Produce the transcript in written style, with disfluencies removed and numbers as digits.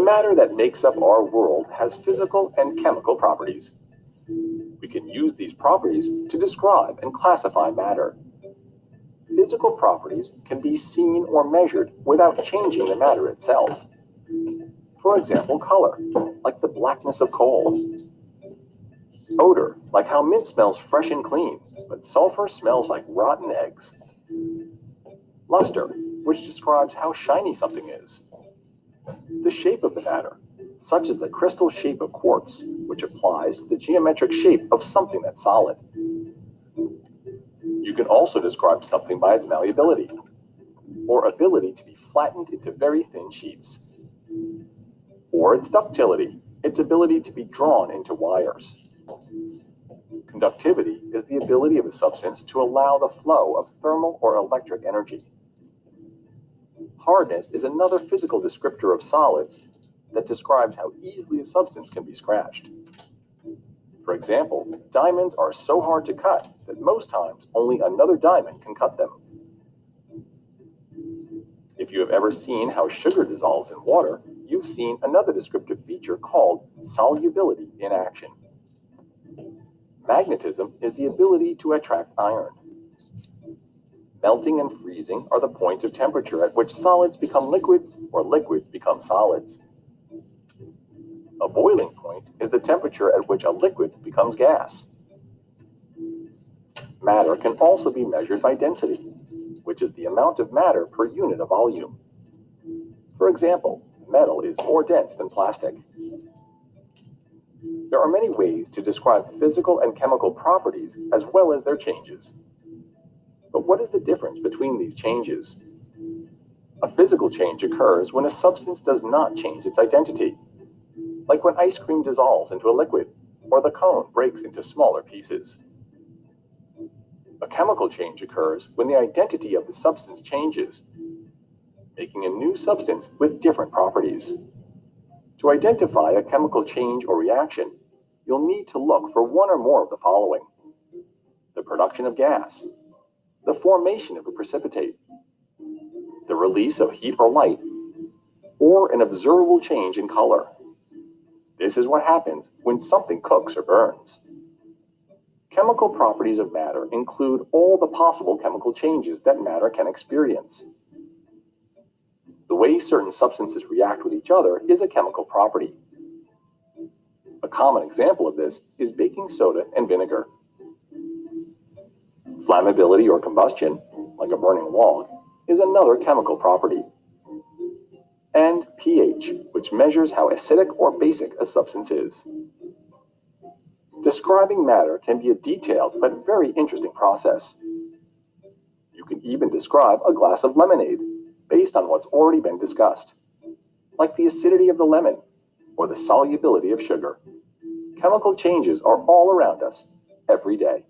matter that makes up our world has physical and chemical properties. We can use these properties to describe and classify matter. Physical properties can be seen or measured without changing the matter itself. For example, color, like the blackness of coal. Odor, like how mint smells fresh and clean, but sulfur smells like rotten eggs. Luster, which describes how shiny something is. The shape of the matter, such as the crystal shape of quartz, which applies to the geometric shape of something that's solid. You can also describe something by its malleability, or ability to be flattened into very thin sheets. Or its ductility, its ability to be drawn into wires. Conductivity is the ability of a substance to allow the flow of thermal or electric energy. Hardness is another physical descriptor of solids that describes how easily a substance can be scratched. For example, diamonds are so hard to cut that most times only another diamond can cut them. If you have ever seen how sugar dissolves in water, you've seen another descriptive feature called solubility in action. Magnetism is the ability to attract iron. Melting and freezing are the points of temperature at which solids become liquids or liquids become solids. A boiling point is the temperature at which a liquid becomes gas. Matter can also be measured by density, which is the amount of matter per unit of volume. For example, metal is more dense than plastic. There are many ways to describe physical and chemical properties as well as their changes. But what is the difference between these changes? A physical change occurs when a substance does not change its identity, like when ice cream dissolves into a liquid, or the cone breaks into smaller pieces. A chemical change occurs when the identity of the substance changes, making a new substance with different properties. To identify a chemical change or reaction, you'll need to look for one or more of the following: the production of gas, the formation of a precipitate, the release of heat or light, or an observable change in color. This is what happens when something cooks or burns. Chemical properties of matter include all the possible chemical changes that matter can experience. The way certain substances react with each other is a chemical property. A common example of this is baking soda and vinegar. Flammability or combustion, like a burning log, is another chemical property. And pH, which measures how acidic or basic a substance is. Describing matter can be a detailed but very interesting process. You can even describe a glass of lemonade based on what's already been discussed, like the acidity of the lemon or the solubility of sugar. Chemical changes are all around us every day.